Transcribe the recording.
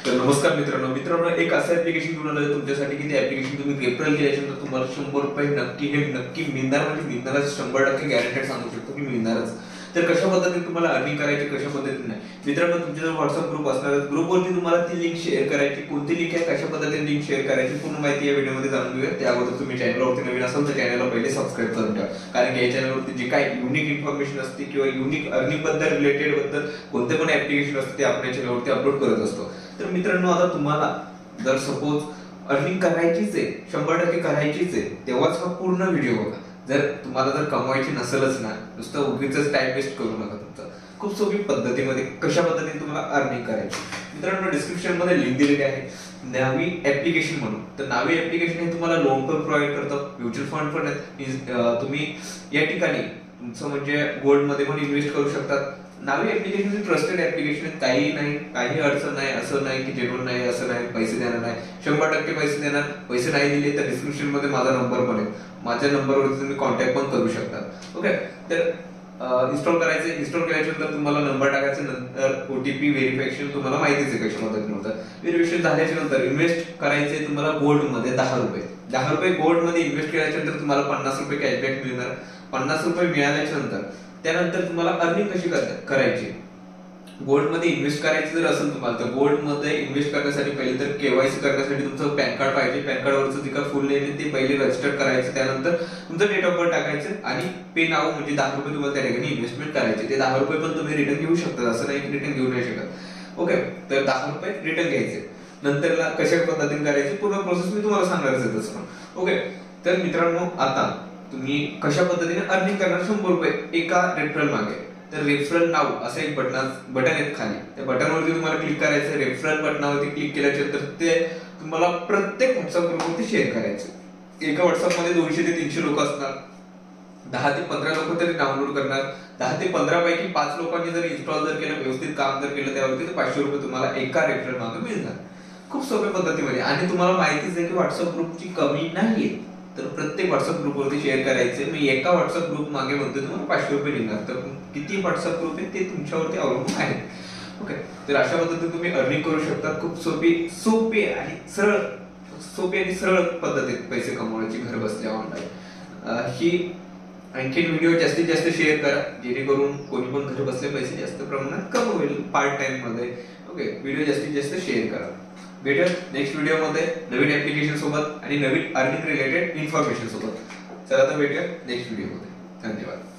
तर नमस्कार मित्रांनो, एक असं ऍप्लिकेशन घेऊन आलं तुमच्यासाठी की ते ऍप्लिकेशन तुम्ही रेफरल केल्याच्यानंतर तुम्हाला 100 रुपये नक्की मिळणार, म्हणजे मिळणारच, 100% गॅरंटेड सांगू शकतो की मिळणारच. तर कशा पद्धतीने तुम्हाला अर्निंग करायची, कशा पद्धतीने नाही मित्रांनो, तुमच्या जर व्हॉट्सअप ग्रुप असणार, ग्रुपवरती तुम्हाला ती लिंक शेअर करायची. कोणती लिंक आहे, कशा पद्धतीने लिंक शेअर करायची, पूर्ण माहिती या व्हिडिओमध्ये जाणून घेऊया. त्याअगोदर तुम्ही चॅनलवरती नवीन असाल तर चॅनलला पहिले सबस्क्राईब करून ठेवा, कारण की या चॅनलवरती जी काही युनिक इन्फॉर्मेशन असते किंवा युनिक अर्निंग बद्दल रिलेटेड बद्दल कोणते पण ऍप्लिकेशन असते ते आपण या चॅनलवरती अपलोड करत असतो. तर मित्रांनो, आता तुम्हाला जर सपोज अर्निंग करायचीच आहे, 100% करायचीच आहे, तेव्हाच हा पूर्ण व्हिडिओ बघा. जर तुम्हाला जर कमवायची नसेलच ना, नुसतं उगीच टाइम वेस्ट करू नका तुमचा. खूप सोपी पद्धतीमध्ये कशा पद्धतीने तुम्हाला अर्निंग करायची. मित्रांनो, डिस्क्रिप्शन मध्ये लिंक दिलेली आहे नावी ऍप्लिकेशन म्हणून. तर नावी ऍप्लिकेशन हे तुम्हाला लोन पण प्रोव्हाइड करतं, म्युच्युअल फंड पण आहेत. तुम्ही या ठिकाणी तुमचं म्हणजे गोल्ड मध्ये पण इन्व्हेस्ट करू शकतात. नावी ऍप्लिकेशन ट्रस्टेड ऍप्लिकेशन आहे, काही नाही, काही अडचण नाही, असं नाही की जेन्युइन नाही, असं नाही, पैसे देणार नाही, 100% पैसे देणार. पैसे नाही दिले तर डिस्क्रिप्शन मध्ये माझा नंबर पण आहे, माझ्या नंबरवरती तुम्ही कॉन्टॅक्ट पण करू शकता. ओके, तर इन्स्टॉल करायचे. इन्स्टॉल केल्याच्या नंतर तुम्हाला नंबर टाकायचा, नंतर ओटीपी व्हेरिफिकेशन तुम्हाला माहितीच आहे कशा पद्धतीने होतं. व्हेरिफिकेशन झाल्याच्या नंतर इन्व्हेस्ट करायचे तुम्हाला गोल्ड मध्ये 10 रुपये. 10 रुपये गोल्ड मध्ये इन्व्हेस्ट केल्याच्या नंतर तुम्हाला 50 रुपये कॅशबॅक मिळणार. 50 रुपये मिळाल्याच्या नंतर त्यानंतर तुम्हाला अर्निंग कशी करायची. गोल्ड मध्ये इन्व्हेस्ट करायचं जर असेल तुम्हाला, तर गोल्ड मध्ये इन्व्हेस्ट करण्यासाठी पहिले तर केवायसी करण्यासाठी तुमचं पॅन कार्ड पाहिजे. पॅन कार्डवरचं जे काय फुल नेम आहे ते पहिले रजिस्टर करायचं. त्यानंतर तुमचं डेट ऑफ बर्थ टाकायचं आणि पे नाव, म्हणजे 10 रुपये तुम्हाला त्या ठिकाणी इन्व्हेस्टमेंट करायचे. ते 10 रुपये पण तुम्ही रिटर्न घेऊ शकता, असं नाही की रिटर्न घेऊ नाही शकत. ओके, तर 10 रुपये रिटर्न घ्यायचे. नंतरला कशा पद्धतीने करायची पूर्ण प्रोसेस मी तुम्हाला सांगणारच आहे तसं. ओके, तर मित्रांनो, आता तुम्ही कशा पद्धतीने अर्निंग करणार 100 रुपये एका रेफरल मागे. तर रेफरल नाव असं एक बटन आहे खाली, त्या बटनवरती तुम्हाला क्लिक करायचं. रेफरल बटनावरती क्लिक केल्याच्या नंतर ते तुम्हाला प्रत्येक व्हॉट्सअप ग्रुपवरती शेअर करायचे. एका व्हॉट्सअप मध्ये 200 ते 300 लोक असणार, 10 ते 15 लोक तरी डाउनलोड करणार. 10 ते 15 पैकी 5 लोकांनी जर इन्स्टॉल जर केलं, व्यवस्थित काम जर केलं, त्यावरती तर 500 रुपये तुम्हाला एका रेफरल मागे मिळणार. खूप सोप्या पद्धतीमध्ये. आणि तुम्हाला माहितीच आहे की व्हॉट्सअप ग्रुपची कमी नाहीये, तर प्रत्येक व्हॉट्सअप ग्रुपवरती शेअर करायचे. मी एका व्हॉट्सअप ग्रुप मागे म्हणतो तुम्हाला 500 रुपये निघणार. तर किती व्हॉट्सअप ग्रुप आहे ते तुमच्यावरती अवलंबून आहे. ओके, तर अशा पद्धतीने तुम्ही अर्निंग करू शकता. खूप सोपी आणि सरळ पद्धतीत पैसे कमवायची घर बसल्या ऑनलाईन. ही आणखी व्हिडिओ जास्तीत जास्त शेअर करा, जेणेकरून कोणी पण घर बसले पैसे जास्त प्रमाणात कमवेल पार्ट टाइम मध्ये. ओके, व्हिडिओ जास्तीत जास्त शेअर करा. भेटूया नेक्स्ट व्हिडिओमध्ये नवीन ऍप्लिकेशन सोबत आणि नवीन अर्निंग रिलेटेड इन्फॉर्मेशन सोबत. चला तर भेटूया नेक्स्ट व्हिडिओमध्ये. धन्यवाद.